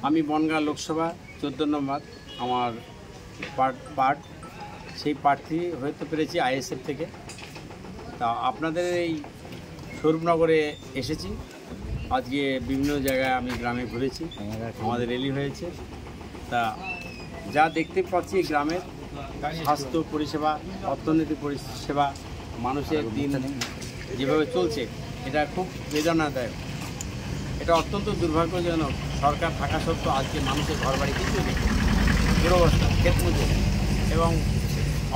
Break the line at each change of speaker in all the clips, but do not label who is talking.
আমি বনগাঁ লোকসভা 14 নম্বর আমার পার্ট সেই প্রার্থী হতে পেরেছি আইএসএফ থেকে। তা আপনাদের এই স্বরূপনগরে এসেছি। আজকে বিভিন্ন জায়গায় আমি গ্রামে ঘুরেছি, আমাদের র্যালি হয়েছে। তা যা দেখতে পাচ্ছি গ্রামের স্বাস্থ্য পরিষেবা, অর্থনীতি পরিষেবা, মানুষের দিন যেভাবে চলছে এটা খুব বেদনাদায়ক। এটা অত্যন্ত দুর্ভাগ্যজনক। সরকার থাকা সত্ত্বেও আজকে মানুষের ঘরবাড়ি কিছু নেই, দুরবস্থা, ক্ষেত মজুর এবং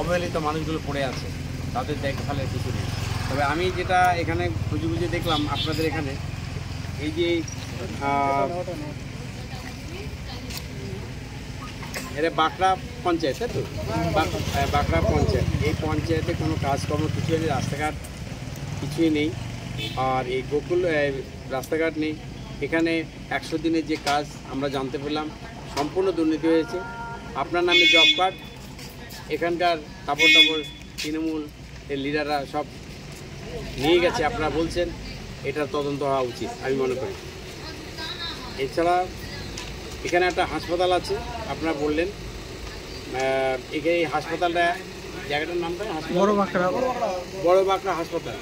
অবহেলিত মানুষগুলো পড়ে আছে, তাদের দেখভালের কিছু নেই। তবে আমি যেটা এখানে খুঁজে খুঁজে দেখলাম আপনাদের এখানে এই যে এটা বাঁকড়া পঞ্চায়েত, তাই তো? বাঁকড়া পঞ্চায়েত, এই পঞ্চায়েতে কোনো কাজকর্ম কিছু নেই, রাস্তাঘাট কিছুই নেই। আর এই গোকুল রাস্তাঘাট নেই। এখানে 100 দিনের যে কাজ আমরা জানতে পেলাম সম্পূর্ণ দুর্নীতি হয়েছে। আপনার নামে জব কার্ড, এখানকার কাপড় তৃণমূল এর লিডাররা সব নিয়ে গেছে। আপনারা বলছেন এটা তদন্ত হওয়া উচিত, আমি মনে করি। এছাড়া এখানে একটা হাসপাতাল আছে, আপনারা বললেন এখানে এই হাসপাতালটা, জায়গাটার নামটা বড় বাঁকড়া হাসপাতাল।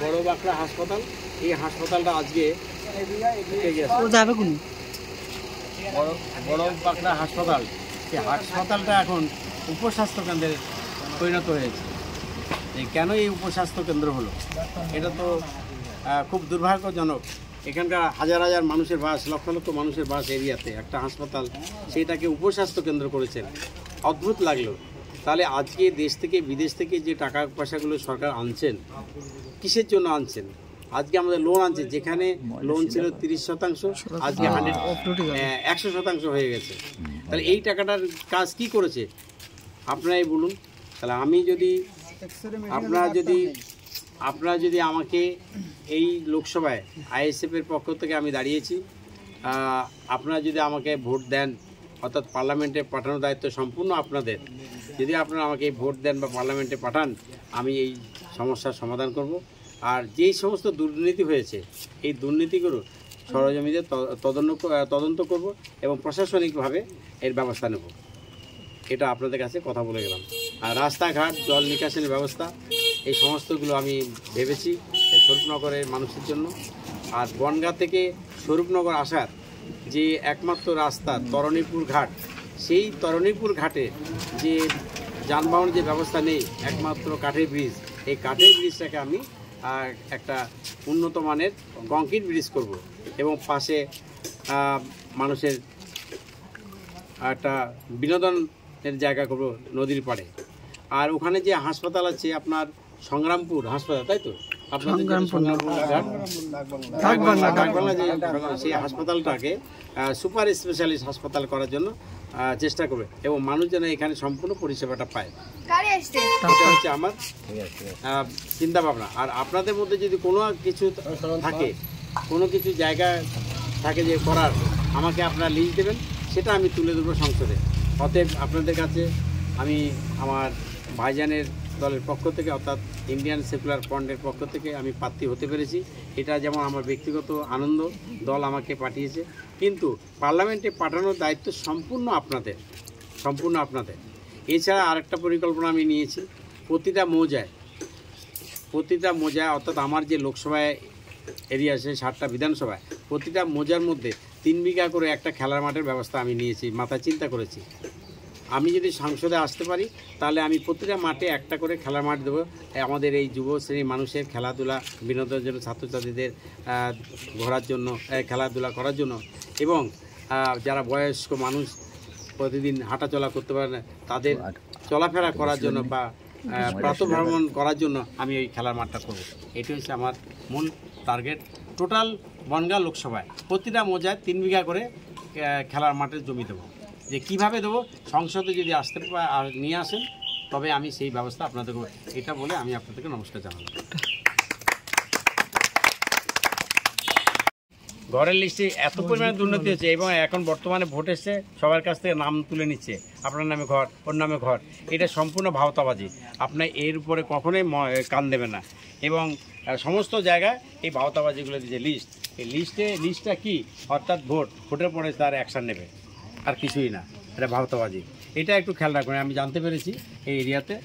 বড় বাঁকড়া হাসপাতাল, এই হাসপাতালটা আজকে বড় বাঁকড়া হাসপাতাল, এই হাসপাতালটা এখন উপস্বাস্থ্য কেন্দ্রে পরিণত হয়েছে। কেন এই উপস্বাস্থ্য কেন্দ্র হলো, এটা তো খুব দুর্ভাগ্যজনক। এখানকার হাজার হাজার মানুষের বাস, লক্ষ লক্ষ মানুষের বাস এরিয়াতে একটা হাসপাতাল, সেইটাকে উপস্বাস্থ্য কেন্দ্র করেছেন। অদ্ভুত লাগলো। তাহলে আজকে দেশ থেকে বিদেশ থেকে যে টাকা পয়সাগুলো সরকার আনছেন, কিসের জন্য আনছেন? আজকে আমাদের লোন আনছে, যেখানে লোন ছিল 30%, আজকে 100% হয়ে গেছে। তাহলে এই টাকাটার কাজ কি করেছে আপনারাই বলুন। তাহলে আমি যদি আপনারা যদি আমাকে এই লোকসভায় আইএসএফের পক্ষ থেকে আমি দাঁড়িয়েছি, আপনারা যদি আমাকে ভোট দেন, অর্থাৎ পার্লামেন্টে পাঠানোর দায়িত্ব সম্পূর্ণ আপনাদের। যদি আপনারা আমাকে ভোট দেন বা পার্লামেন্টে পাঠান, আমি এই সমস্যার সমাধান করব। আর যেই সমস্ত দুর্নীতি হয়েছে, এই দুর্নীতিগুলো সরজমিনে তদন্ত করব এবং প্রশাসনিকভাবে এর ব্যবস্থা নেব। এটা আপনাদের কাছে কথা বলে গেলাম। আর রাস্তাঘাট, জল নিকাশের ব্যবস্থা, এই সমস্তগুলো আমি ভেবেছি স্বরূপনগরের মানুষের জন্য। আর বনগাঁ থেকে স্বরূপনগর আসার যে একমাত্র রাস্তা তরণীপুর ঘাট, সেই তরণীপুর ঘাটে যে যানবাহন যে ব্যবস্থা নেই, একমাত্র কাঠের ব্রিজ, এই কাঠের ব্রিজটাকে আমি একটা উন্নত মানের কংক্রিট ব্রিজ করব এবং পাশে মানুষের একটা বিনোদনের জায়গা করব নদীর পাড়ে। আর ওখানে যে হাসপাতাল আছে আপনার সংগ্রামপুর হাসপাতাল, তাই তো? আপনাদের ডাকবাংলা যে সেই হাসপাতালটাকে সুপার স্পেশালিস্ট হাসপাতাল করার জন্য চেষ্টা করবে এবং মানুষ যেন এখানে সম্পূর্ণ পরিষেবাটা পায়। এটা হচ্ছে আমার চিন্তা ভাবনা। আর আপনাদের মধ্যে যদি কোনো কিছু থাকে, কোনো কিছু জায়গা থাকে যে করার, আমাকে আপনারা লিস্ট দেবেন, সেটা আমি তুলে দেবো সংসদে। অতএব আপনাদের কাছে আমি আমার ভাইজানের দলের পক্ষ থেকে, অর্থাৎ ইন্ডিয়ান সেকুলার ফ্রন্টের পক্ষ থেকে আমি প্রার্থী হতে পেরেছি। এটা যেমন আমার ব্যক্তিগত আনন্দ, দল আমাকে পাঠিয়েছে, কিন্তু পার্লামেন্টে পাঠানোর দায়িত্ব সম্পূর্ণ আপনাদের। এছাড়া আরেকটা পরিকল্পনা আমি নিয়েছি, প্রতিটা মৌজায় অর্থাৎ আমার যে লোকসভায় এরিয়া আছে 7টা বিধানসভায়, প্রতিটা মৌজার মধ্যে 3 বিঘা করে একটা খেলার মাঠের ব্যবস্থা আমি নিয়েছি, মাথায় চিন্তা করেছি। আমি যদি সংসদে আসতে পারি তাহলে আমি প্রতিটা মাঠে একটা করে খেলার মাঠ দেবো, আমাদের এই যুব শ্রেণীর মানুষের খেলাধুলা বিনোদনের জন্য, ছাত্রছাত্রীদের ঘোরার জন্য, খেলাধুলা করার জন্য, এবং যারা বয়স্ক মানুষ প্রতিদিন হাঁটাচলা করতে পারে না, তাদের চলাফেরা করার জন্য বা প্রাতঃভ্রমণ করার জন্য আমি এই খেলার মাঠটা করব। এটি হচ্ছে আমার মূল টার্গেট। টোটাল বনগাঁ লোকসভায় প্রতিটা মৌজায় 3 বিঘা করে খেলার মাঠের জমি দেবো। যে কীভাবে দেবো, সংসদে যদি নিয়ে আসেন তবে আমি সেই ব্যবস্থা আপনাদের করব। এটা বলে আমি আপনাদেরকে নমস্কার জানাব। ঘরের লিস্টে এত পরিমাণে দুর্নীতি হচ্ছে এবং এখন বর্তমানে ভোট এসছে সবার কাছ থেকে নাম তুলে নিচ্ছে, আপনার নামে ঘর, ওর নামে ঘর। এটা সম্পূর্ণ ভাওতাবাজি। আপনার এর উপরে কখনোই কান দেবেন না। এবং সমস্ত জায়গায় এই ভাওতাবাজিগুলো যে লিস্ট, এই লিস্টটা কি, অর্থাৎ ভোটের পরে তার অ্যাকশান নেবে, আর কিছুই না। এটা ভাওতাবাজি। এটা একটু খেয়াল রাখবেন। আমি জানতে পেরেছি এই এরিয়াতে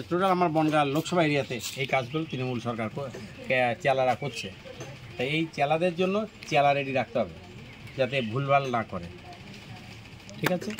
টোটাল আমার বনগাঁ লোকসভা এরিয়াতে এই কাজগুলো তৃণমূল সরকার চেলারা করছে। তাই এই চেলাদের জন্য চেলা রেডি রাখতে হবে যাতে ভুলভাল না করে। ঠিক আছে।